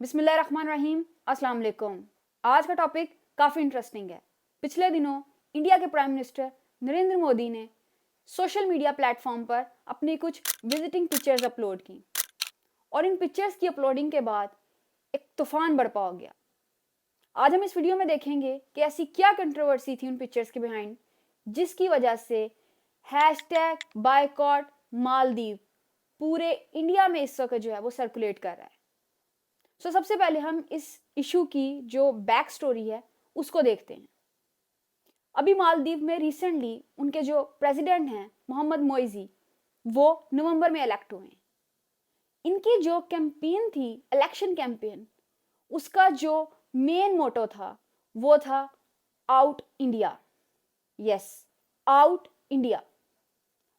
बिस्मिल्लाहिर्रहमानिर्रहीम, अस्सलाम वालेकुम। आज का टॉपिक काफ़ी इंटरेस्टिंग है। पिछले दिनों इंडिया के प्राइम मिनिस्टर नरेंद्र मोदी ने सोशल मीडिया प्लेटफॉर्म पर अपनी कुछ विजिटिंग पिक्चर्स अपलोड की और इन पिक्चर्स की अपलोडिंग के बाद एक तूफान बरपा हो गया। आज हम इस वीडियो में देखेंगे कि ऐसी क्या कंट्रोवर्सी थी उन पिक्चर्स के बिहाइंड जिसकी वजह से हैशटैग बायकॉट मालदीव पूरे इंडिया में इस वक्त जो है वो सर्कुलेट कर रहा है। सबसे पहले हम इस इशू की जो बैक स्टोरी है उसको देखते हैं। अभी मालदीव में रिसेंटली उनके जो प्रेसिडेंट हैं मोहम्मद मोइजी, वो नवंबर में इलेक्ट हुए हैं। इनकी जो कैंपेन थी, इलेक्शन कैंपेन, उसका जो मेन मोटो था वो था out India. Yes, out India.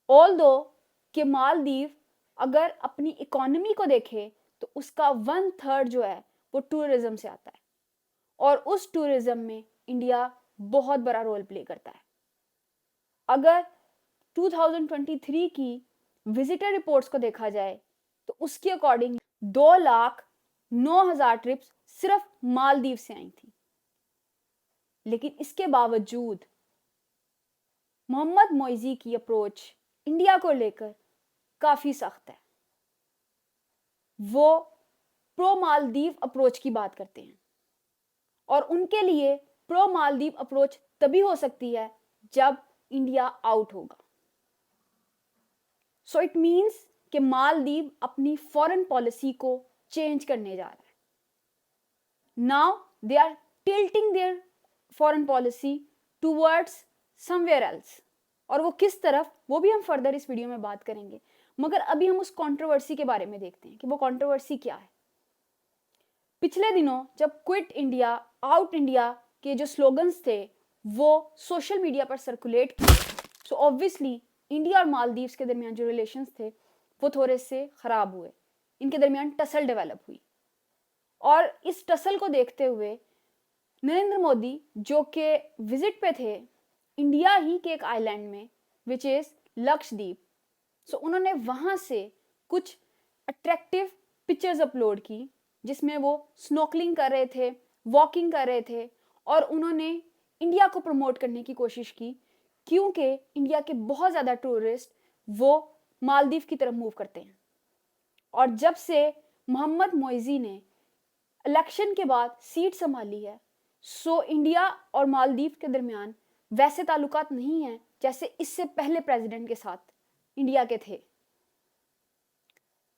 Although कि मालदीव अगर अपनी इकोनॉमी को देखे तो उसका 1/3 जो है वो टूरिज्म से आता है और उस टूरिज्म में इंडिया बहुत बड़ा रोल प्ले करता है। अगर 2023 की विजिटर रिपोर्ट्स को देखा जाए तो उसके अकॉर्डिंग 2,09,000 ट्रिप्स सिर्फ मालदीव से आई थी। लेकिन इसके बावजूद मोहम्मद मोइजी की अप्रोच इंडिया को लेकर काफी सख्त है। वो प्रो मालदीव अप्रोच की बात करते हैं और उनके लिए प्रो मालदीव अप्रोच तभी हो सकती है जब इंडिया आउट होगा। सो इट मींस कि मालदीव अपनी फॉरेन पॉलिसी को चेंज करने जा रहा है। Now they are tilting their foreign policy towards somewhere else, और वो किस तरफ, वो भी हम फर्दर इस वीडियो में बात करेंगे। मगर अभी हम उस कंट्रोवर्सी के बारे में देखते हैं कि वो कंट्रोवर्सी क्या है। पिछले दिनों जब क्विट इंडिया, आउट इंडिया के जो स्लोगन्स थे वो सोशल मीडिया पर सर्कुलेट किए, सो ऑब्वियसली इंडिया और मालदीव्स के दरमियान जो रिलेशंस थे वो थोड़े से खराब हुए। इनके दरमियान टसल डेवलप हुई और इस टसल को देखते हुए नरेंद्र मोदी, जो कि विजिट पे थे इंडिया ही के एक आइलैंड में विच इज लक्षद्वीप, सो उन्होंने वहां से कुछ अट्रैक्टिव पिक्चर्स अपलोड की जिसमें वो स्नॉकलिंग कर रहे थे, वॉकिंग कर रहे थे और उन्होंने इंडिया को प्रमोट करने की कोशिश की क्योंकि इंडिया के बहुत ज़्यादा टूरिस्ट वो मालदीव की तरफ मूव करते हैं। और जब से मोहम्मद मोइजी ने इलेक्शन के बाद सीट संभाली है, सो इंडिया और मालदीव के दरमियान वैसे ताल्लुकात नहीं हैं जैसे इससे पहले प्रेसिडेंट के साथ इंडिया के थे।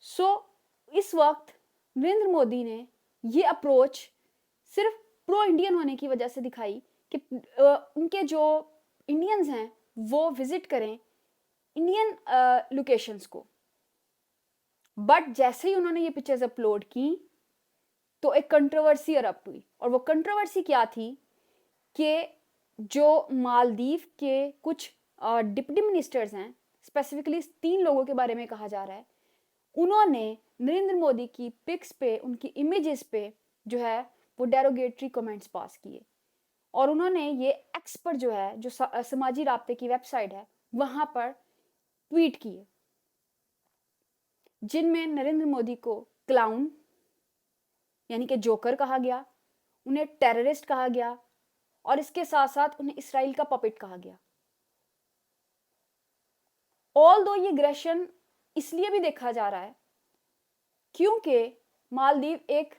सो इस वक्त नरेंद्र मोदी ने ये अप्रोच सिर्फ प्रो इंडियन होने की वजह से दिखाई कि उनके जो इंडियंस हैं वो विजिट करें इंडियन लोकेशंस को। बट जैसे ही उन्होंने ये पिक्चर्स अपलोड की तो एक कंट्रोवर्सी इरप्ट हुई, और वो कंट्रोवर्सी क्या थी कि जो मालदीव के कुछ डिप्टी मिनिस्टर्स हैं, स्पेसिफिकली 3 लोगों के बारे में कहा जा रहा है, उन्होंने नरेंद्र मोदी की पिक्स पे, उनकी इमेजेस पे जो है वो डेरोगेटरी कमेंट्स पास किए और उन्होंने ये एक्स पर जो है, जो समाजी राब्ते की वेबसाइट है, वहां पर ट्वीट किए जिनमें नरेंद्र मोदी को क्लाउन यानी कि जोकर कहा गया, उन्हें टेररिस्ट कहा गया और इसके साथ साथ उन्हें इसराइल का पपेट कहा गया। ऑल दो ये एग्रेशन इसलिए भी देखा जा रहा है क्योंकि मालदीव एक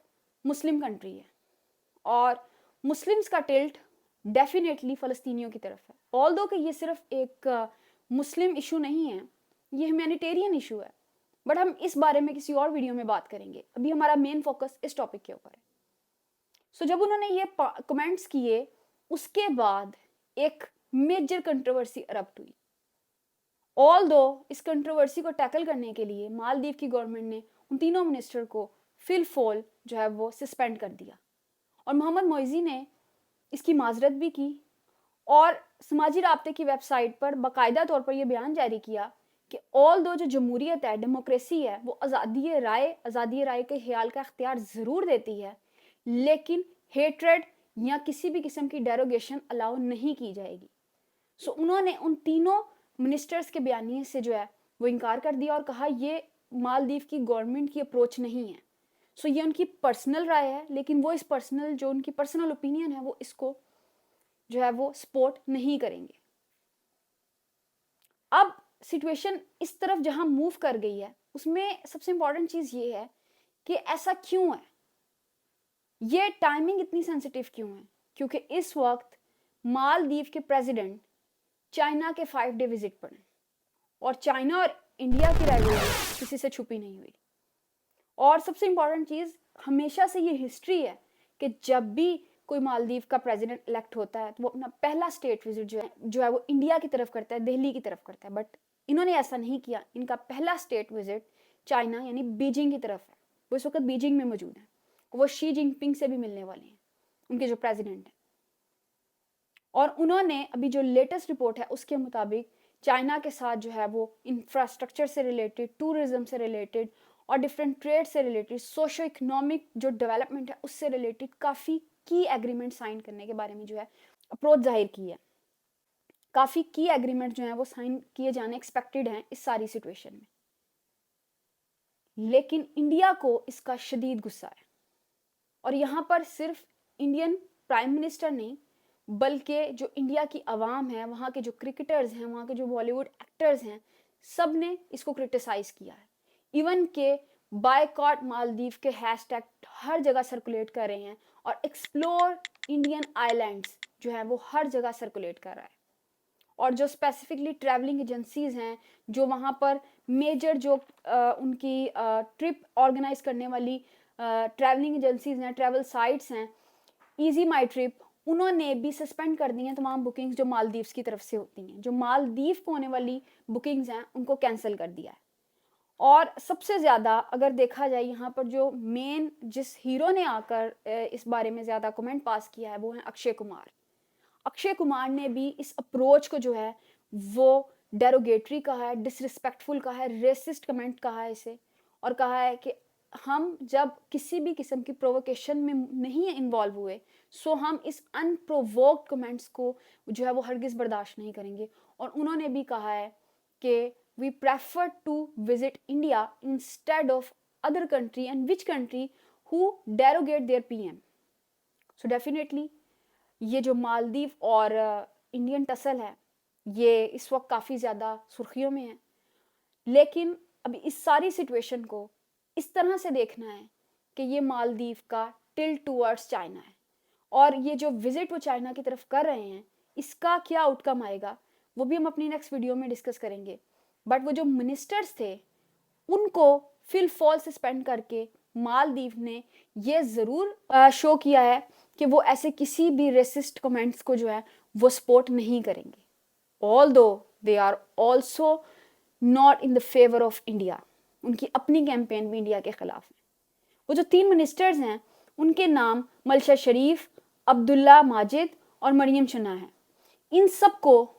मुस्लिम कंट्री है और मुस्लिम्स का टिल्ट डेफिनेटली फ़लस्तीनियों की तरफ है। ऑल दो कि ये सिर्फ एक मुस्लिम इशू नहीं है, ये ह्यूमैनिटेरियन इशू है, बट हम इस बारे में किसी और वीडियो में बात करेंगे। अभी हमारा मेन फोकस इस टॉपिक के ऊपर है। सो जब उन्होंने ये कमेंट्स किए उसके बाद एक मेजर कंट्रोवर्सी इरप्ट हुई। ऑल दो इस कंट्रोवर्सी को टैकल करने के लिए मालदीव की गवर्नमेंट ने उन तीनों मिनिस्टर को फिलफॉल जो है वो सस्पेंड कर दिया और मोहम्मद मोइजी ने इसकी माजरत भी की और समाजी राब्ते की वेबसाइट पर बाकायदा तौर पर यह बयान जारी किया कि ऑल दो जो जमहूरियत है, डेमोक्रेसी है, वो आज़ादी राय के ख्याल का इख्तियार ज़रूर देती है, लेकिन हेट्रेड या किसी भी किस्म की डेरोगेशन अलाउ नहीं की जाएगी। सो उन्होंने उन तीनों मिनिस्टर्स के बयानिए से जो है वो इनकार कर दिया और कहा ये मालदीव की गवर्नमेंट की अप्रोच नहीं है। सो ये उनकी पर्सनल राय है, लेकिन वो इस पर्सनल जो उनकी पर्सनल ओपिनियन है वो इसको जो है वो सपोर्ट नहीं करेंगे। अब सिचुएशन इस तरफ जहां मूव कर गई है, उसमें सबसे इंपॉर्टेंट चीज ये है कि ऐसा क्यों है, ये टाइमिंग इतनी सेंसिटिव क्यों है? क्योंकि इस वक्त मालदीव के प्रेसिडेंट चाइना के 5 डे विजिट पर हैं और चाइना और इंडिया की राइवलरी किसी से छुपी नहीं हुई। और सबसे इंपॉर्टेंट चीज, हमेशा से ये हिस्ट्री है कि जब भी कोई मालदीव का प्रेसिडेंट इलेक्ट होता है तो वो अपना पहला स्टेट विजिट जो है वो इंडिया की तरफ करता है, दिल्ली की तरफ करता है। बट इन्होंने ऐसा नहीं किया, इनका पहला स्टेट विजिट चाइना यानी बीजिंग की तरफ है। वो इस वक्त बीजिंग में मौजूद है, वो शी जिनपिंग से भी मिलने वाले हैं, उनके जो प्रेसिडेंट हैं। और उन्होंने अभी जो लेटेस्ट रिपोर्ट है उसके मुताबिक चाइना के साथ जो है वो इंफ्रास्ट्रक्चर से रिलेटेड, टूरिज्म से रिलेटेड और डिफरेंट ट्रेड से रिलेटेड, सोशो इकोनॉमिक जो डेवलपमेंट है उससे रिलेटेड काफ़ी की एग्रीमेंट साइन करने के बारे में जो है अप्रोच जाहिर की है। काफ़ी की एग्रीमेंट जो है वो साइन किए जाने एक्सपेक्टेड हैं इस सारी सिचुएशन में। लेकिन इंडिया को इसका शदीद गुस्सा है और यहाँ पर सिर्फ इंडियन प्राइम मिनिस्टर नहीं बल्कि जो इंडिया की आवाम है, वहाँ के जो क्रिकेटर्स हैं, वहाँ के जो बॉलीवुड एक्टर्स हैं, सब ने इसको क्रिटिसाइज किया है। इवन के बायकॉट मालदीव के हैशटैग हर जगह सर्कुलेट कर रहे हैं और एक्सप्लोर इंडियन आइलैंड्स जो है वो हर जगह सर्कुलेट कर रहा है। और जो स्पेसिफिकली ट्रैवलिंग एजेंसीज हैं, जो वहाँ पर मेजर जो उनकी ट्रिप ऑर्गेनाइज करने वाली ट्रैवलिंग एजेंसीज हैं, ट्रैवल साइट्स हैं, इजी माई ट्रिप, उन्होंने भी सस्पेंड कर दी हैं तमाम बुकिंग्स जो मालदीव्स की तरफ से होती हैं। जो मालदीव को होने वाली बुकिंग्स हैं उनको कैंसिल कर दिया है। और सबसे ज़्यादा अगर देखा जाए यहाँ पर जो मेन जिस हीरो ने आकर इस बारे में ज़्यादा कमेंट पास किया है वो है अक्षय कुमार। अक्षय कुमार ने भी इस अप्रोच को जो है वो डेरोगेटरी कहा है, डिसरिस्पेक्टफुल कहा है, रेसिस्ट कमेंट कहा है इसे, और कहा है कि हम जब किसी भी किस्म की प्रोवोकेशन में नहीं इन्वॉल्व हुए, सो हम इस अनप्रोवोक्ड कमेंट्स को जो है वो हरगिज़ बर्दाश्त नहीं करेंगे। और उन्होंने भी कहा है कि we prefer to visit India instead of other country and which country who derogate their PM. So definitely ये जो मालदीव और इंडियन टसल है ये इस वक्त काफ़ी ज़्यादा सुर्खियों में है। लेकिन अभी इस सारी सिचुएशन को इस तरह से देखना है कि ये मालदीव का टिल्ट टूवर्ड्स चाइना है और ये जो विजिट वो चाइना की तरफ कर रहे हैं इसका क्या आउटकम आएगा वो भी हम अपनी नेक्स्ट वीडियो में डिस्कस करेंगे। बट वो जो मिनिस्टर्स थे उनको फिल फॉल सस्पेंड करके मालदीव ने ये ज़रूर शो किया है कि वो ऐसे किसी भी रेसिस्ट कमेंट्स को जो है वो सपोर्ट नहीं करेंगे, although they are also not in the favour of India. उनकी अपनी कैंपेन भी इंडिया के खिलाफ है। वो जो 3 मिनिस्टर्स हैं उनके नाम मलशा शरीफ, अब्दुल्ला माजिद और मरियम शना है। इन सबको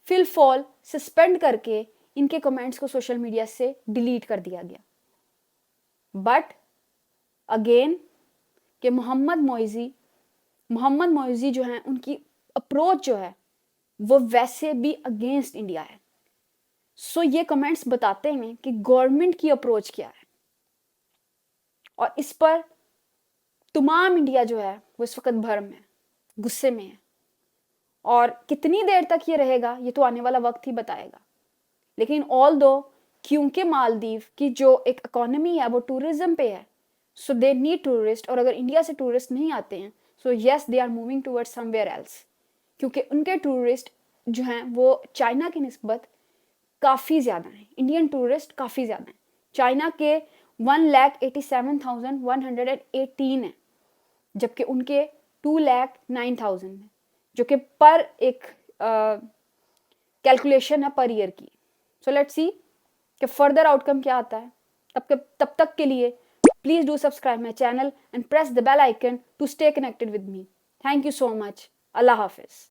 फिल फॉल सस्पेंड करके इनके कमेंट्स को सोशल मीडिया से डिलीट कर दिया गया। बट अगेन कि मोहम्मद मोइजी जो हैं उनकी अप्रोच जो है वो वैसे भी अगेंस्ट इंडिया है। सो ये कमेंट्स बताते हैं कि गवर्नमेंट की अप्रोच क्या है और इस पर तमाम इंडिया जो है वो इस वक्त भरम है, गुस्से में है। और कितनी देर तक ये रहेगा ये तो आने वाला वक्त ही बताएगा। लेकिन ऑल दो क्योंकि मालदीव की जो एक इकोनॉमी है वो टूरिज्म पे है, सो दे नीड टूरिस्ट। और अगर इंडिया से टूरिस्ट नहीं आते हैं so yes they are moving towards somewhere else, क्योंकि उनके टूरिस्ट जो हैं वो चाइना की निस्बत काफ़ी ज़्यादा हैं। इंडियन टूरिस्ट काफ़ी ज़्यादा हैं। चाइना के 1,87,118 है जबकि उनके 2,09,000 है, जो कि पर एक कैलकुलेशन है पर ईयर की। सो लेट्स सी कि फर्दर आउटकम क्या आता है। तब तक के लिए please do subscribe my channel and press the bell icon to stay connected with me. Thank you so much. Allah Hafiz.